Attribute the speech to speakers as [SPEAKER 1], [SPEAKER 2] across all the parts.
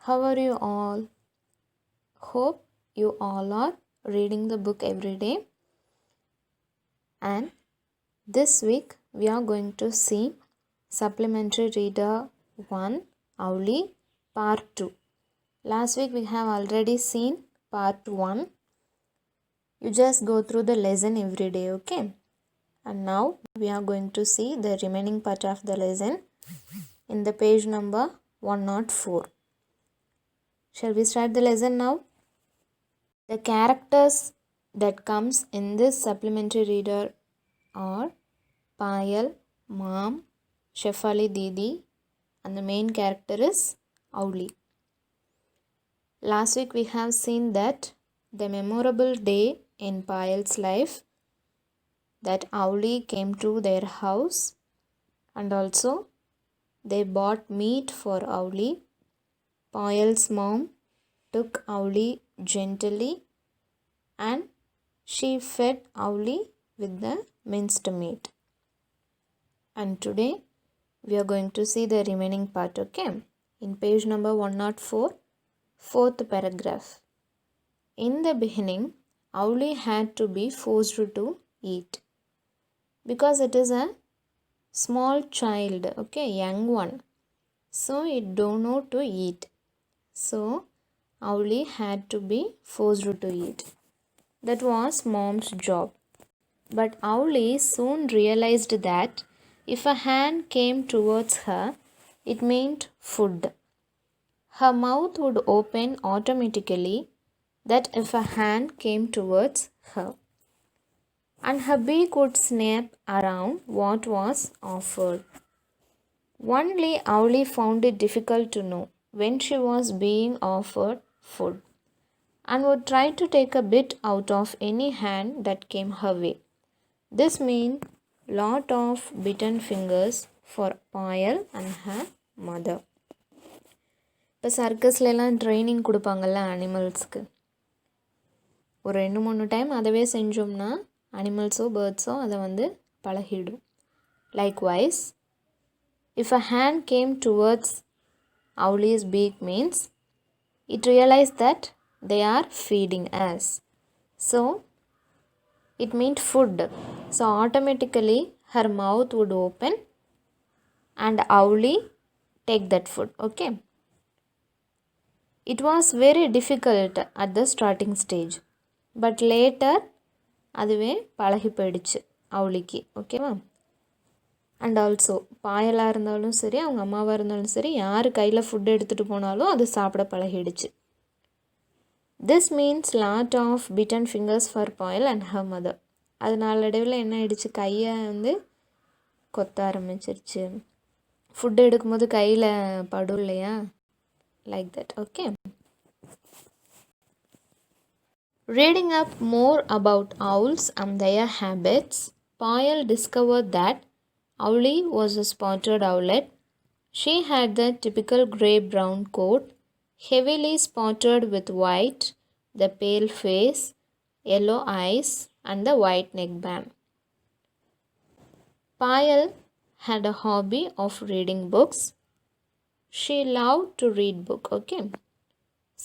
[SPEAKER 1] How are you all? Hope you all are reading the book every day. And this week we are going to see Supplementary Reader 1, Owlie, Part 2. Last week we have already seen Part 1. You just go through the lesson every day, okay? And now we are going to see the remaining part of the lesson in the page number 104. Shall we start the lesson now? The characters that comes in this supplementary reader are Payal, Mom, Shefali Didi, and the main character is Owlie. Last week we have seen that the memorable day in Payal's life that Owlie came to their house and also they bought meat for Owlie. Payal's mom took Owlie gently and she fed Owlie with the minced meat. And today we are going to see the remaining part, okay? In page number 104, fourth paragraph. In the beginning, Owlie had to be forced to eat because it is a small child, okay, young one. So it don't know to eat. So Owlie had to be forced to eat. That was mom's job. But Owlie soon realized that if a hand came towards her, it meant food. Her mouth would open automatically that if a hand came towards her. And her beak would snap around what was offered. Only Owlie found it difficult to know when she was being offered food and would try to take a bit out of any hand that came her way. This meant lot of bitten fingers for Payal and her mother. இப்போ சர்க்கஸ்லாம் training கொடுப்பாங்கள்ல அனிமல்ஸ்க்கு ஒரு 2-3 time அதவே செஞ்சோம்னா அனிமல்ஸோ பேர்ட்ஸோ அதை வந்து பழகிடும். Likewise, if a hand came towards Owlie's beak means it realized that they are feeding us. So it meant food. So automatically her mouth would open and Owlie take that food. Okay. It was very difficult at the starting stage. But later அதுவே பழகி போயிடுச்சு அவுளிக்கு. ஓகேவா? And also பாயலாக இருந்தாலும் சரி அவங்க அம்மாவாக இருந்தாலும் சரி யார் கையில் ஃபுட் எடுத்துகிட்டு போனாலும் அது சாப்பிட பழகிடுச்சு. This means lot of bitten fingers for Payal and her mother. அது நாளடைவில் என்ன ஆயிடுச்சு, கையை வந்து கொத்த ஆரம்பிச்சிருச்சு. ஃபுட் எடுக்கும்போது கையில் படும் இல்லையா, like that. Okay. Reading up more about owls and their habits, Payal discovered that Owlie was a spotted owlet. She had the typical grey-brown coat, heavily spotted with white, the pale face, yellow eyes, and the white neckband. Payal had a hobby of reading books. She loved to read books, okay?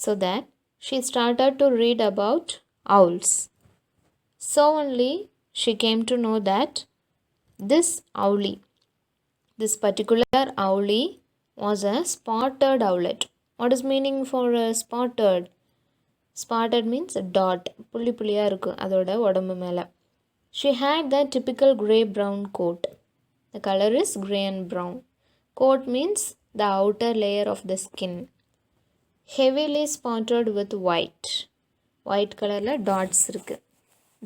[SPEAKER 1] So that she started to read about owls. So only she came to know that this Owlie, this particular Owlie was a spotted owlet. What is meaning for spotted? Spotted means dot. புள்ளி புள்ளியாக இருக்கும் அதோட உடம்பு மேலே. She had the typical grey-brown coat. The color is grey and brown. Coat means the outer layer of the skin. Heavily spotted with white. White colorல dots இருக்கு.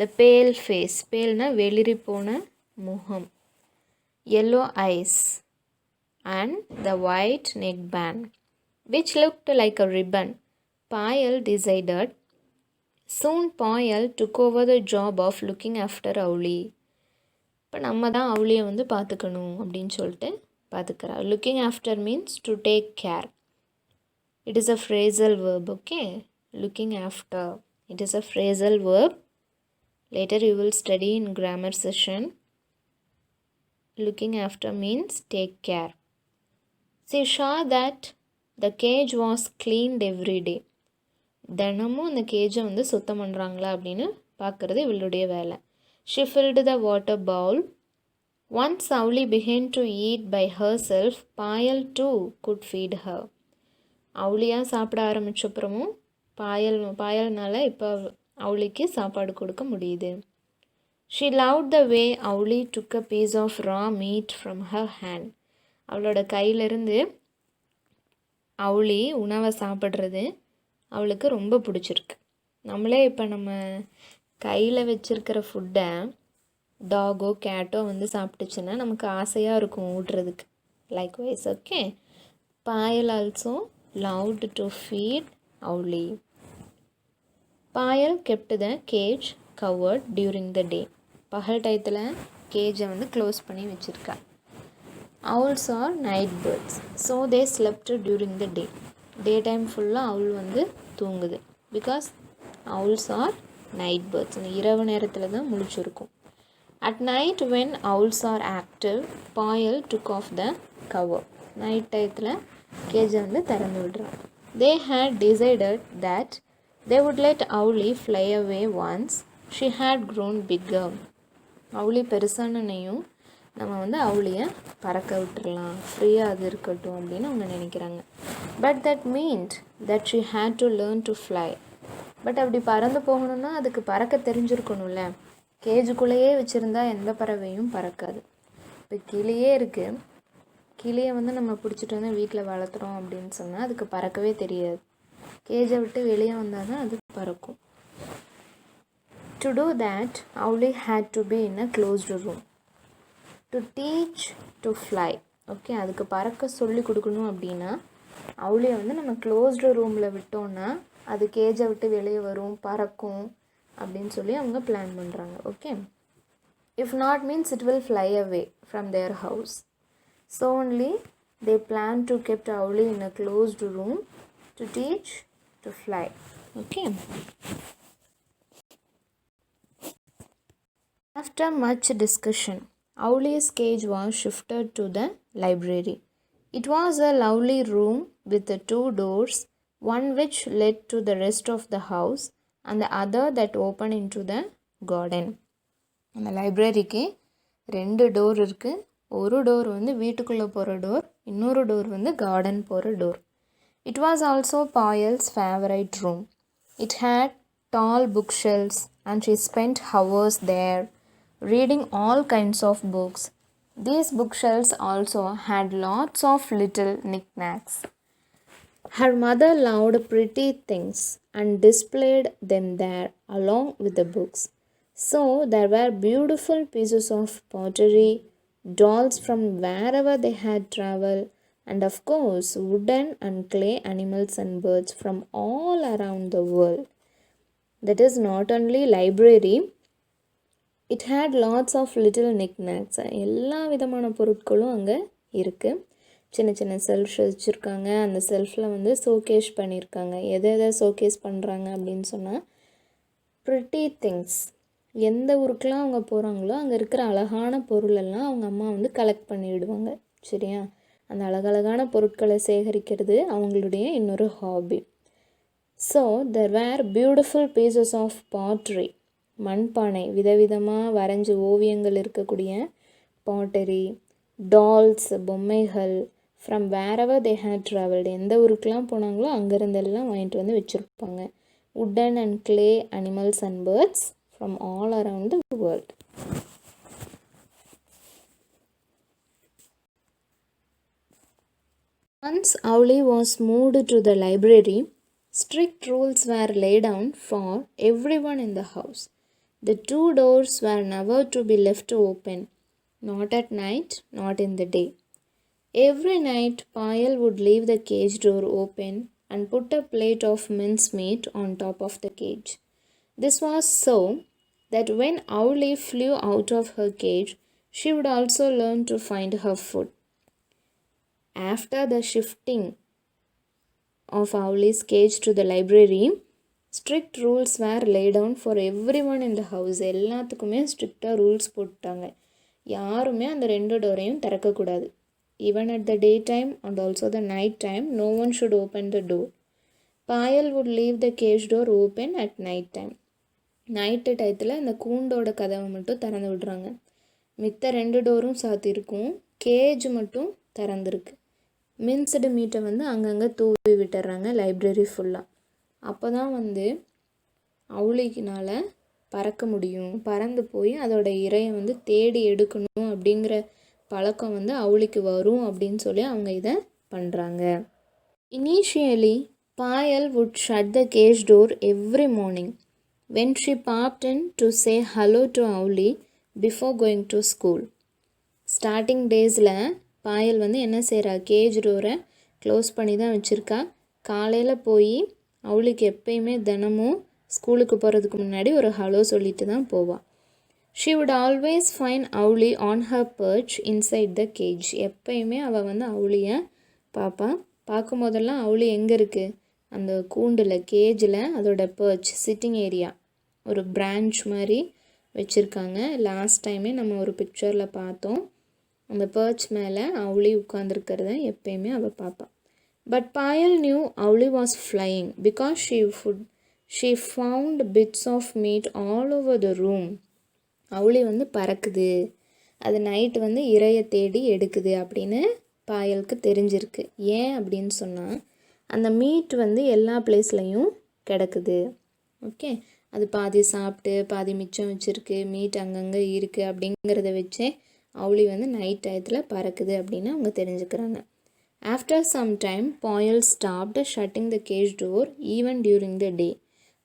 [SPEAKER 1] The pale face. Pale வெளிரி போன முகம். Yellow eyes and the white neckband, which looked like a ribbon. Payal decided. Soon Payal took over the job of looking after Owlie. இப்போ நம்ம தான் அவுளியை வந்து பார்த்துக்கணும் அப்படின்னு சொல்லிட்டு பார்த்துக்கிறா. Looking after means to take care. It is a phrasal verb, okay? Looking after. It is a phrasal verb. Later you will study in grammar session. Looking after means take care. She saw that The cage was cleaned every day. தினமும் அந்த கேஜை வந்து சுத்தம் பண்ணுறாங்களா அப்படின்னு பார்க்குறது இவளுடைய வேலை. She filled the water bowl. Once Owlie began to eat by herself, Payal too could feed her. அவுளியாக சாப்பிட ஆரம்பித்தப்புறமும் பாயல்னால் இப்போ அவுளிக்கு சாப்பாடு கொடுக்க முடியுது. She loved the way Owlie took a piece of raw meat from her hand. அவளோட கையிலிருந்து அவுளி உணவை சாப்பிட்றது அவளுக்கு ரொம்ப பிடிச்சிருக்கு. நம்மளே இப்போ நம்ம கையில் வச்சுருக்கிற ஃபுட்டை டாகோ கேட்டோ வந்து சாப்பிட்டுச்சுன்னா நமக்கு ஆசையாக இருக்கும் ஊட்டுறதுக்கு. Likewise okay. Payal also loved to feed Owlie. Payal kept the cage covered during the day. பகல் டயத்தில் கேஜை வந்து க்ளோஸ் பண்ணி வச்சுருக்கா. Owls are night birds, so they slept during the day. Day time ஃபுல்லாக அவுள் வந்து தூங்குது. Because owls are night birds. இந்த இரவு நேரத்தில் தான் முழிச்சிருக்கும். At night when owls are active, Payal took off the cover. Night டயத்தில் கேஜை வந்து திறந்து விடுறான். They had decided that they would let Owlie fly away once she had grown bigger. Owlie பெருசானனையும் நம்ம வந்து அவுளியை பறக்க விட்டுறலாம், ஃப்ரீயாக அது இருக்கட்டும் அப்படின்னு அவங்க நினைக்கிறாங்க. But that meant that she had to learn to fly. But அப்படி பறந்து போகணுன்னா அதுக்கு பறக்க தெரிஞ்சிருக்கணும்ல. கேஜுக்குள்ளேயே வச்சுருந்தா எந்த பறவையும் பறக்காது. இப்போ கிளியே இருக்குது, கிளியை வந்து நம்ம பிடிச்சிட்டு வந்து வீட்டில் வளர்த்துறோம் அப்படின்னு சொன்னால் அதுக்கு பறக்கவே தெரியாது. கேஜை விட்டு வெளியே வந்தால் தான் அது பறக்கும். To do that, Owlie had to be in a closed room. To teach to fly. Okay, அதுக்கு பறக்க சொல்லி கொடுக்கணும் அப்படின்னா அவுளியை வந்து நம்ம க்ளோஸ்டு ரூமில் விட்டோன்னா அது கேஜை விட்டு வெளியே வரும், பறக்கும் அப்படின்னு சொல்லி அவங்க பிளான் பண்ணுறாங்க. Okay, if not means it will fly away from their house. So only they plan to kept Owlie in a closed room to teach to fly. Okay. After much discussion, Owlie's cage was shifted to the library. It was a lovely room with the 2 doors, one which led to the rest of the house and the other that opened into the garden. அந்த லைப்ரரிக்கு 2 door இருக்குது. ஒரு door வந்து வீட்டுக்குள்ளே போகிற door, இன்னொரு door வந்து garden போகிற door. It was also Payal's favorite room. It had tall bookshelves and she spent hours there reading all kinds of books. These bookshelves also had lots of little knickknacks. Her mother loved pretty things and displayed them there along with the books. So there were beautiful pieces of pottery, dolls from wherever they had traveled, and of course wooden and clay animals and birds from all around the world. That is not only library, it had lots of little knickknacks. எல்லா விதமான பொருட்களும் அங்கே இருக்குது. சின்ன சின்ன self வச்சுருக்காங்க. அந்த செல்ஃபில் வந்து ஷோகேஸ் பண்ணியிருக்காங்க. எதை ஷோகேஸ் பண்ணுறாங்க அப்படின்னு சொன்னால் ப்ரிட்டி திங்ஸ். எந்த ஊருக்கெலாம் அவங்க போகிறாங்களோ அங்கே இருக்கிற அழகான பொருளெல்லாம் அவங்க அம்மா வந்து கலெக்ட் பண்ணிவிடுவாங்க. சரியா? அந்த அழகழகான பொருட்களை சேகரிக்கிறது அவங்களுடைய இன்னொரு hobby. So there were beautiful pieces of pottery. மண்பானை, விதவிதமாக வரைஞ்சி ஓவியங்கள் இருக்கக்கூடிய பாட்டரி, டால்ஸ், பொம்மைகள், ஃப்ரம் வேரெவர் தே ஹேட் ட்ராவல்டு. எந்த ஊருக்கெலாம் போனாங்களோ அங்கேருந்தெல்லாம் வாங்கிட்டு வந்து வச்சுருப்பாங்க. Wooden and clay animals and birds from all around the world. Once Owlie was moved to the library, strict rules were laid down for everyone in the house. The 2 doors were never to be left open, not at night, not in the day. Every night, Payal would leave the cage door open and put a plate of mincemeat on top of the cage. This was so that when Owlie flew out of her cage, she would also learn to find her food. After the shifting of Owlie's cage to the library, strict rules were laid down for everyone in the house. எல்லாத்துக்குமே ஸ்ட்ரிக்டாக rules போட்டாங்க. யாருமே அந்த 2 டோரையும் திறக்கக்கூடாது. Even at the daytime and also the night time, no one should open the door. Payal would leave the cage door open at night time. Night டயத்தில் அந்த கூண்டோட கதவை மட்டும் திறந்து விடுறாங்க. மித்த 2 டோரும் சாத்தியிருக்கும், கேஜ் மட்டும் திறந்துருக்கு. மின்ஸ்டு மீட்டை வந்து அங்கங்கே தூவி விட்டுறாங்க லைப்ரரி ஃபுல்லாக. அப்போ தான் வந்து அவுளிக்கினால் பறக்க முடியும், பறந்து போய் அதோட இரையை வந்து தேடி எடுக்கணும் அப்படிங்கிற பழக்கம் வந்து அவுளிக்கு வரும் அப்படின்னு சொல்லி அவங்க இதை பண்ணுறாங்க. Initially Payal would shut the cage door every morning when she popped in to say hello to Owlie before going to school. Starting டேஸில் பாயல் வந்து என்ன செய்கிறா, கேஜ் டோரை க்ளோஸ் பண்ணி தான் வச்சுருக்கா. காலையில் போய் அவளுக்கு எப்பயுமே தினமும் ஸ்கூலுக்கு போகிறதுக்கு முன்னாடி ஒரு ஹலோ சொல்லிட்டு தான் போவாள். She would always find Owlie on her perch inside the cage. எப்பயுமே அவள் வந்து Owlie பார்க்கும் போதெல்லாம் Owlie எங்கே இருக்குது, அந்த கூண்டில் கேஜில் அதோட பர்ச் சிட்டிங் ஏரியா ஒரு பிரான்ச் மாதிரி வச்சுருக்காங்க. லாஸ்ட் டைமே நம்ம ஒரு பிக்சரில் பார்த்தோம். அந்த பர்ச் மேலே Owlie உட்காந்துருக்கிறத எப்பயுமே அவள் பார்ப்பாள். But Payal knew Owlie was flying because she found bits of meat all over the room. Owlie வந்து பறக்குது, அது நைட்டு வந்து இரையை தேடி எடுக்குது அப்படின்னு பாயலுக்கு தெரிஞ்சிருக்கு. ஏன் அப்படின்னு சொன்னால் அந்த மீட் வந்து எல்லா பிளேஸ்லையும் கிடக்குது. ஓகே, அது பாதி சாப்பிட்டு பாதி மிச்சம் வச்சுருக்கு, மீட் அங்கங்கே இருக்குது அப்படிங்கிறத வச்சே Owlie வந்து நைட் டயத்தில் பறக்குது அப்படின்னு அவங்க தெரிஞ்சுக்கிறாங்க. After some time Payal stopped shutting the cage door even during the day.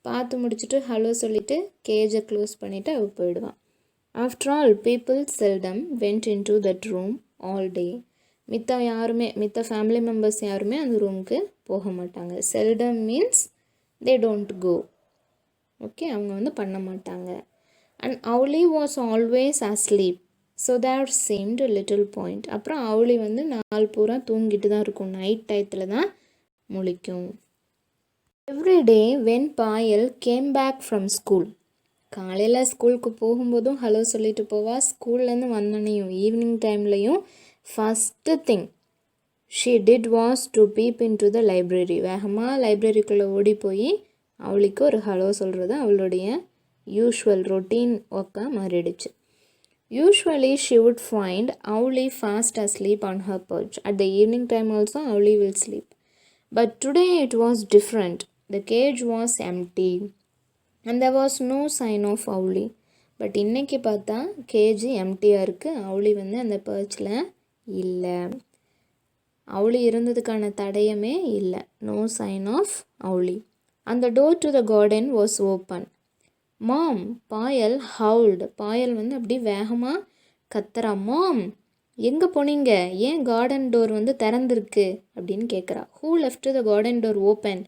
[SPEAKER 1] பார்த்து முடிச்சுட்டு ஹலோ சொல்லிவிட்டு கேஜை க்ளோஸ் பண்ணிவிட்டு அவள் போயிடுவான். After all people seldom went in to that room all day. மித்த ஃபேமிலி மெம்பர்ஸ் யாருமே அந்த ரூமுக்கு போக மாட்டாங்க. Seldom means they don't go. Okay, அவங்க வந்து பண்ண மாட்டாங்க. And Owlie was always asleep. So that seemed little point. அப்புறம் Owlie வந்து நாள் பூரா தூங்கிட்டு தான் இருக்கும், நைட் டயத்தில் தான் முழிக்கும். Every day when Payal came back from school. காலையில் ஸ்கூலுக்கு போகும்போதும் ஹலோ சொல்லிட்டு போவா, ஸ்கூல்லேருந்து வந்தனையும் ஈவினிங் டைம்லையும் first thing she did was to peep into the library. வேகமாக லைப்ரரிக்குள்ளே ஓடி போய் Owlieக்கு ஒரு ஹலோ சொல்கிறது அவளுடைய யூஷுவல் ரொட்டீன் ஒர்க்காக மாறிடுச்சு. Usually she would find Owlie fast asleep on her perch. At the evening time also Owlie will sleep. But today it was different. The cage was empty and there was no sign of Owlie. But இன்னைக்கு பார்த்தா gauge எம்டியாக இருக்குது, Owlie வந்து அந்த பர்ச்சில் இல்லை. Owlie இருந்ததுக்கான தடயமே இல்லை. No sign of Owlie. And the door to the garden was open. Mom, Payal howled. பாயல் வந்து அப்படி வேகமாக கத்துறா. மாம், எங்கே போனீங்க, ஏன் கார்டன் டோர் வந்து திறந்துருக்கு அப்படின்னு கேட்குறா. Who left the garden door open,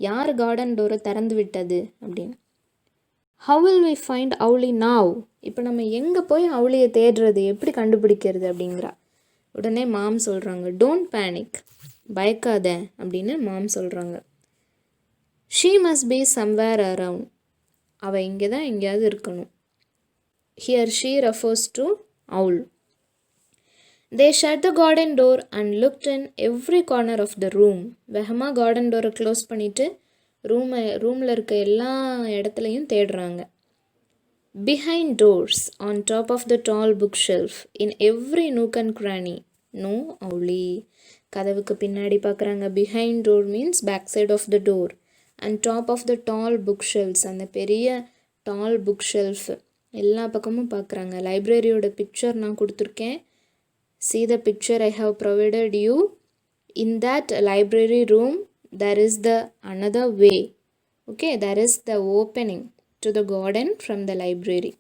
[SPEAKER 1] யார் கார்டன் டோரை திறந்து விட்டது அப்படின்னு. How will we find Owlie now? இப்போ நம்ம எங்கே போய் Owlieயை தேடுறது, எப்படி கண்டுபிடிக்கிறது அப்படிங்கிறா. உடனே மாம் சொல்கிறாங்க, டோன்ட் பேனிக், பயக்காத அப்படின்னு மாம் சொல்கிறாங்க. She must be somewhere around. அவள் இங்கே தான் எங்கேயாவது இருக்கணும். Here she refers to Owl. They shut the garden door and looked in every corner of the room. வேகமாக கார்டன் டோரை க்ளோஸ் பண்ணிவிட்டு ரூமில் இருக்க எல்லா இடத்துலையும் தேடுறாங்க. Behind doors, on top of the tall book shelf, in every nook and cranny, no Owlie. கதவுக்கு பின்னாடி பார்க்குறாங்க. Behind door means back side of the door. And top of the tall book shelves, அந்த பெரிய டால் book shelf எல்லா பக்கமும் பார்க்குறாங்க. லைப்ரரியோட picture நான் கொடுத்துருக்கேன். see the picture I have provided you. In that library room there is the another way. Okay, there is the opening to the garden from the library.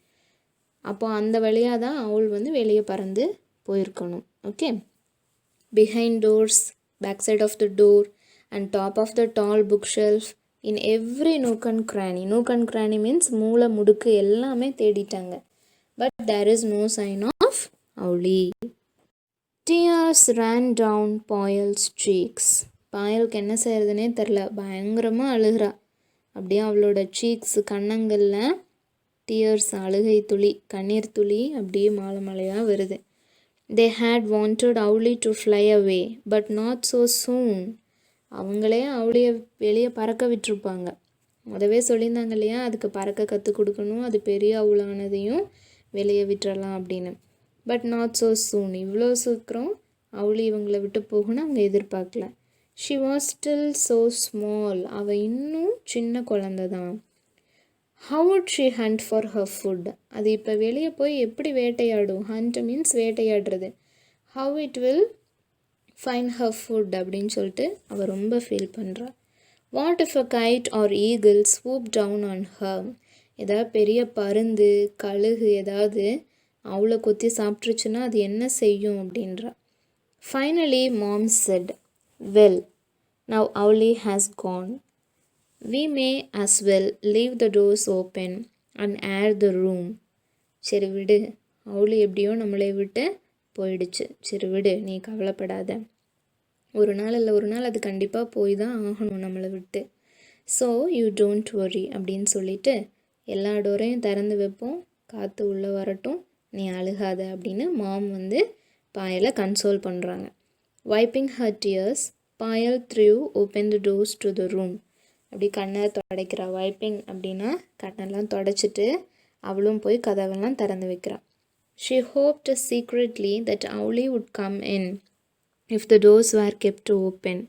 [SPEAKER 1] அப்போ அந்த வழியாக தான் Owl வந்து வெளியே பறந்து போயிருக்கணும். Okay, behind doors, back side of the door and top of the tall bookshelf, in every nook and cranny. Nook and cranny means மூலை முடுக்கு எல்லாமே தேடிட்டாங்க. But there is no sign of Owlie. Tears ran down Payal's cheeks. பாயலுக்கு என்ன செய்கிறதுனே தெரில, பயங்கரமாக அழுகிறா. அப்படியே அவளோட seeks கன்னங்களில் tears, அழுகை துளி, கண்ணீர் துளி அப்படியே மாலை மலையாக வருது. They had wanted Owlie to fly away, but not so soon. அவங்களே அவளைய வெளியே பறக்க விட்டுருப்பாங்க. முதவே சொல்லியிருந்தாங்க இல்லையா, அதுக்கு பறக்க கற்றுக் கொடுக்கணும், அது பெரிய அவுளானதையும் வெளியே விட்டுறலாம் அப்படின்னு. பட் நாட் ஸோ சூன், இவ்வளோ சீக்கிரம் Owlie இவங்களை விட்டு போகணும்னு அவங்க எதிர்பார்க்கல. She was still so small, அவள் இன்னும் சின்ன குழந்தை தான். How would she hunt for her food? அது இப்போ வெளியே போய் எப்படி வேட்டையாடும்? Hunt means வேட்டையாடுறது. How it will find her food அப்படின்னு சொல்லிட்டு அவள் ரொம்ப ஃபீல் பண்ணுறா. What if a kite or eagle swoop down on her? ஏதாவது பெரிய பருந்து கழுகு ஏதாவது அவளை கொத்தி சாப்பிட்ருச்சுன்னா அது என்ன செய்யும் அப்படின்றா. Finally mom said, well, now Owlie has gone. We may as well leave the doors open and air the room. சரி விடு, Owlie எப்படியோ நம்மளை விட்டு போயிடுச்சு, சரி விடு, நீ கவலைப்படாத, ஒரு நாள் இல்லை ஒரு நாள் அது கண்டிப்பாக போய் தான் ஆகணும் நம்மளை விட்டு. ஸோ யூ டோன்ட் வரி அப்படின்னு சொல்லிட்டு எல்லா டோரையும் திறந்து வைப்போம், காற்று உள்ளே வரட்டும், நீ அழுகாத அப்படின்னு மாம் வந்து பாயலை கன்சோல் பண்ணுறாங்க. Wiping her tears, Payal threw open the doors to the room. அப்படி கண்ணை துடைக்கிறா. வைப்பிங் அப்படின்னா கண்ணெல்லாம் துடைச்சிட்டு அவளும் போய் கதவெல்லாம் திறந்து வைக்கிறாள். She hoped secretly that Owlie would come in if the doors were kept open.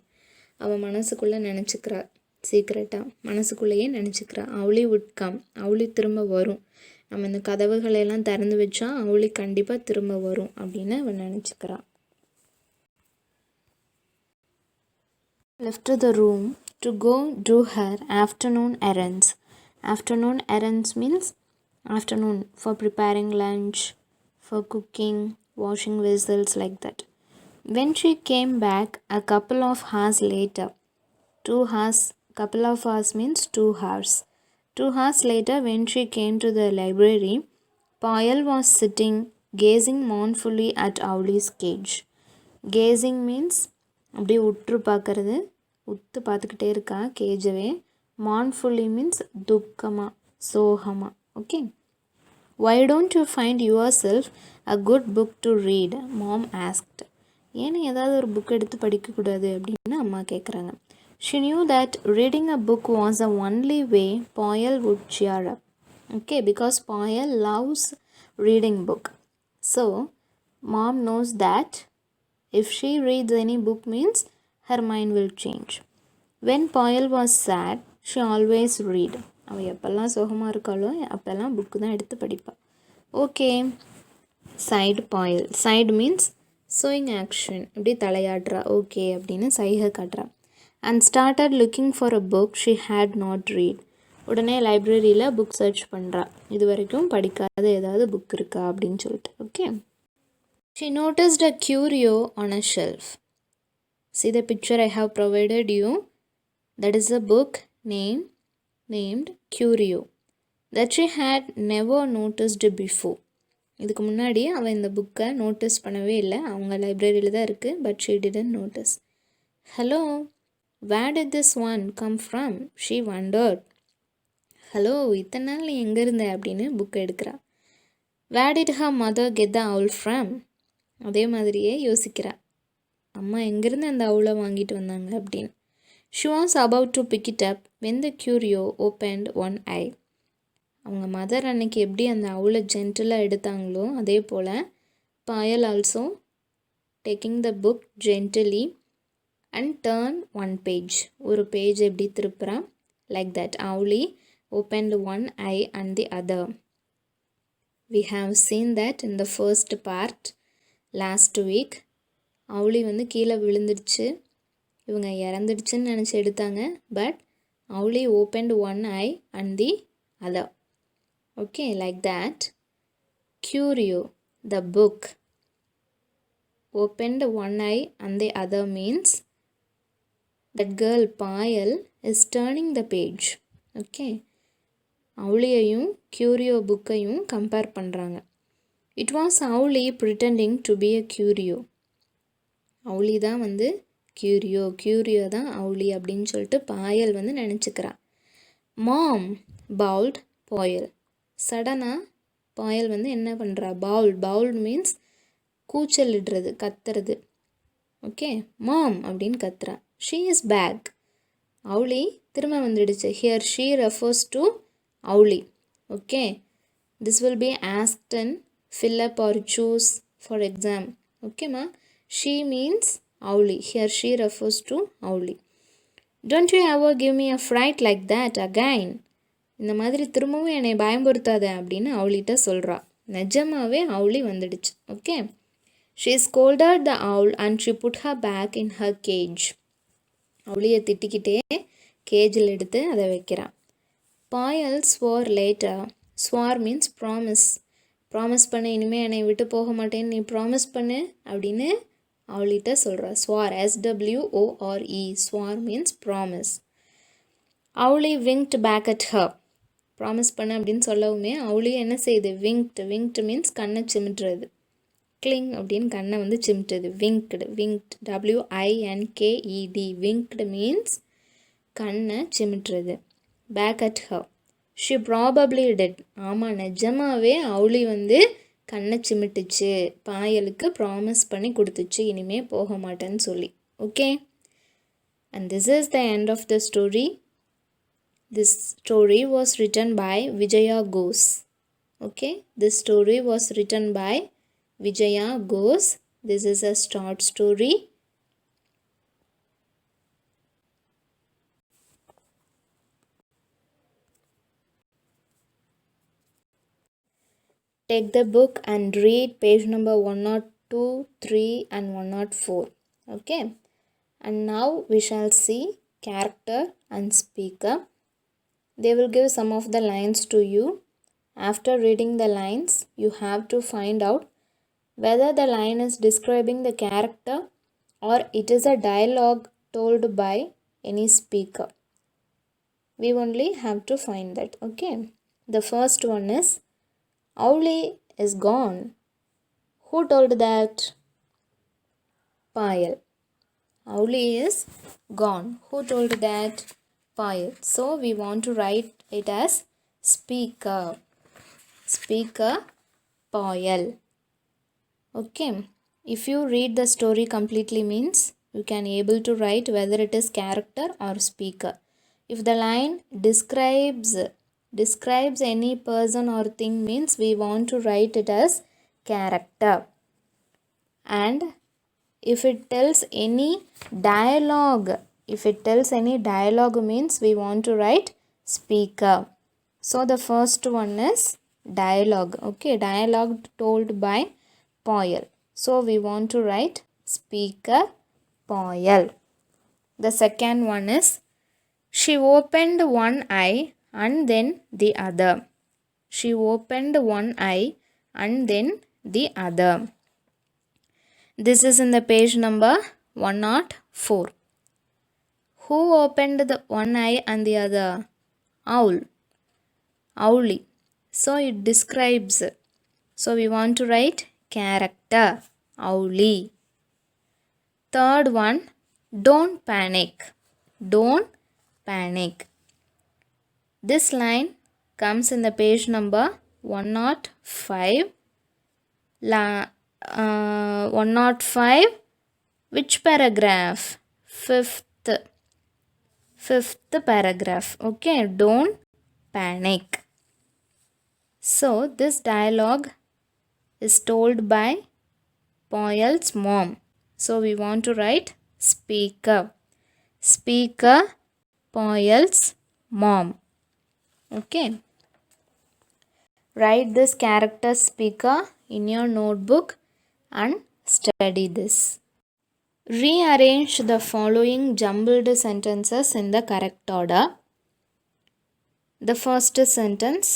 [SPEAKER 1] அவள் மனசுக்குள்ளே நினச்சிக்கிறா, சீக்ரெட்டாக மனசுக்குள்ளேயே நினச்சிக்கிறா, Owlie would come, Owlie திரும்ப வரும், நம்ம இந்த கதவுகளையெல்லாம் திறந்து வச்சா Owlie கண்டிப்பாக திரும்ப வரும் அப்படின்னு அவள் நினச்சிக்கிறா. Left the room to go do her afternoon errands. Afternoon errands means afternoon for preparing lunch, for cooking, washing vessels, like that. When she came back a couple of hours later, 2 hours, couple of hours means 2 hours. 2 hours later when she came to the library, Payal was sitting gazing mournfully at Owlie's cage. Gazing means அப்படியே உற்று பார்க்கறது, உத்து பார்த்துக்கிட்டே இருக்கா கேஜவே. மான்ஃபுல்லி means துக்கமாக சோகமாக. Okay. Why don't you find yourself a good book to read? Mom asked. ஏன்னு ஏதாவது ஒரு புக் எடுத்து படிக்கக்கூடாது அப்படின்னு அம்மா கேட்குறாங்க. She knew that reading a book was the only way Payal would cheer up. Okay, because Payal loves reading book. So, mom knows that if she reads any book means her mind will change. When Payal was sad, she always read. அவள் எப்போல்லாம் சோகமாக இருக்காளோ அப்போல்லாம் book தான் எடுத்து படிப்பாள். Okay. Sighed Payal. Sighed means showing action, இப்படி தலையாடுறா, ஓகே அப்படின்னு சைகை காட்டுறா. And started looking for a book she had not read. உடனே லைப்ரரியில் புக் சர்ச் பண்ணுறா, இது வரைக்கும் படிக்காத ஏதாவது புக் இருக்கா அப்படின்னு சொல்லிட்டு. Okay. She noticed a curio on a shelf. See the picture I have provided you. That is a book named Curio that she had never noticed before. இதுக்கு முன்னாடி அவள் இந்த புக்கை நோட்டீஸ் பண்ணவே இல்லை, அவங்க லைப்ரரியில் தான் இருக்குது, but she didn't notice. Hello, where did this one come from? She wondered. Hello, இத்தனை நாள் நீ எங்கே இருந்த அப்படின்னு புக்கை எடுக்கிறா. Where did her mother get the owl from? அதே மாதிரியே யோசிக்கிறா, அம்மா எங்கேருந்து அந்த அவுளை வாங்கிட்டு வந்தாங்க அப்படின்னு. She was about to pick it up when the curio opened one eye. அவங்க மதர் அன்னைக்கு எப்படி அந்த அவுளை ஜென்டிலாக எடுத்தாங்களோ அதே போல் Payal also taking the book gently and turn one page. ஒரு பேஜ் எப்படி திருப்புறா, like that. Owlie opened one eye and the other. We have seen that in the first part last week. Owlie வந்து கீழே விழுந்துடுச்சு, இவங்க இறந்துடுச்சுன்னு நினச்சி எடுத்தாங்க, but Owlie opened one eye and the other. Okay, like that. Curio, the book, opened one eye and the other means that girl Payal is turning the page. Okay. Owlieயையும் Curio புக்கையும் compare பண்ணுறாங்க. It was Owlie pretending to be a curio. Owlie தான் வந்து curio தான் Owlie அப்படின்னு சொல்லிட்டு Payal வந்து நினச்சிக்கிறா. Mom bawled Payal. சடனாக Payal வந்து என்ன பண்ணுறா, bawled மீன்ஸ் கூச்சலிடுறது, கத்துறது. ஓகே, மாம் அப்படின்னு கத்துறா. She is back. அவுலி திரும்ப வந்துடுச்சு. Here she refers to Owlie. Okay, this will be asked in fill up or choose for exam. Okay ma, she means Owlie. Here she refers to Owlie. Don't you ever give me a fright like that again. இந்த மாதிரி திரும்பவும் என்னை பயம்படுத்தாத அப்படின்னு அவளிட்ட சொல்கிறா. நிஜமாவே அவுளி வந்துடுச்சு. Okay, she scolded the owl and she put her back in her cage. அவளியை திட்டிக்கிட்டே கேஜில் எடுத்து அதை வைக்கிறான். Payal swore later. Swore means promise. Promise பண்ணு, இனிமேல் என்னை விட்டு போக மாட்டேன்னு நீ ப்ராமிஸ் பண்ணு அப்படின்னு அவளிட்ட சொல்கிறா. Swore, SWORE. Swore means promise. Owlie winked back at her. Promise பண்ணு அப்படின்னு சொல்லவுமே அவுளி என்ன செய்யுது? விங்க்ட் மீன்ஸ் கண்ணை சிமிட்டுறது. கிளிங் அப்படின்னு கண்ணை வந்து சிமிட்டுது. Winked WINKED. விங்க்டு மீன்ஸ் கண்ணை சிமிட்டுறது. Back at her. She probably did. ஆமாம், நிஜமாவே அவுளி வந்து கண்ணை சிமிட்டுச்சு, பாயலுக்கு ப்ராமிஸ் பண்ணி கொடுத்துச்சு இனிமே போக மாட்டேன்னு சொல்லி. Okay, and this is the end of the story. This story was written by Vijaya Ghose. Okay, this story was written by Vijaya Ghose. This is a short story. Take the book and read page number 102, 3 and 104. Okay, and now we shall see character and speaker. They will give some of the lines to you. After reading the lines, you have to find out whether the line is describing the character or it is a dialogue told by any speaker. We only have to find that. Okay, the first one is Owlie is gone. Who told that? Payal. Owlie is gone. Who told that? Payal. So we want to write it as speaker. Speaker Payal. Okay. If you read the story completely means you can able to write whether it is character or speaker. If the line describes any person or thing means we want to write it as character. And if it tells any dialogue means we want to write speaker. So the first one is dialogue. Okay, dialogue told by Payal. So we want to write speaker Payal. The second one is she opened one eye and then the other. She opened one eye and then the other. This is in the page number 104. Who opened the one eye and the other? Owl. Owlie. So it describes. So we want to write character. Owlie. Third one, don't panic. Don't panic. This line comes in the page number 105. 105. Which paragraph? Fifth paragraph. Okay, don't panic. So this dialogue is told by Payal's mom. So we want to write speaker. Speaker Payal's mom. Okay, write this character speaker in your notebook and study this. Rearrange the following jumbled sentences in the correct order. The first sentence,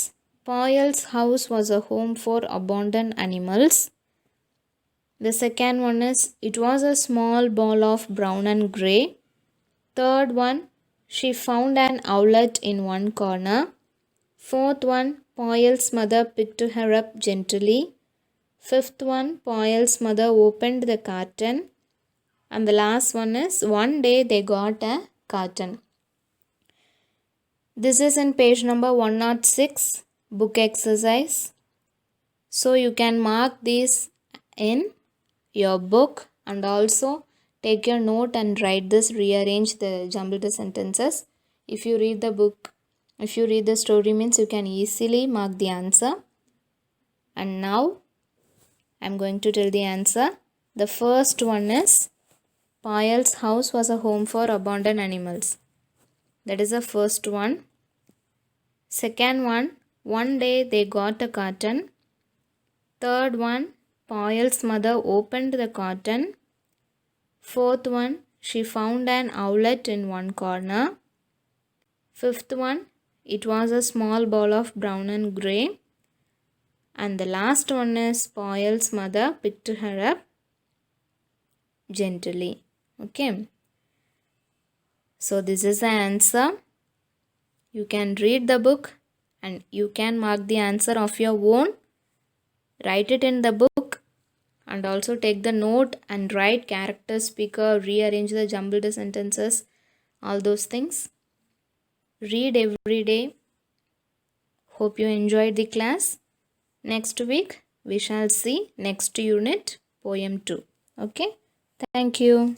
[SPEAKER 1] Payal's house was a home for abandoned animals. The second one is, it was a small ball of brown and grey. Third one, she found an owlet in one corner. Fourth one, Payal's mother picked her up gently. Fifth one, Payal's mother opened the curtain. And the last one is, one day they got a curtain. This is in page number 106, book exercise. So you can mark these in your book and also take your note and write this, rearrange the jumbled sentences. If you read the book, if you read the story means you can easily mark the answer. And now I'm going to tell the answer. The first one is Payal's house was a home for abandoned animals. That is the first one. Second one day they got a carton. Third one, Payal's mother opened the carton. Fourth one, she found an owlet in one corner. Fifth one, it was a small ball of brown and grey. And the last one is Payal's mother picked her up gently. Okay. So this is the answer. You can read the book and you can mark the answer of your own. Write it in the book and also take the note and write character, speaker, rearrange the jumbled sentences, all those things. Read every day. Hope you enjoyed the class. Next week we shall see next unit, poem 2. Okay. Thank you.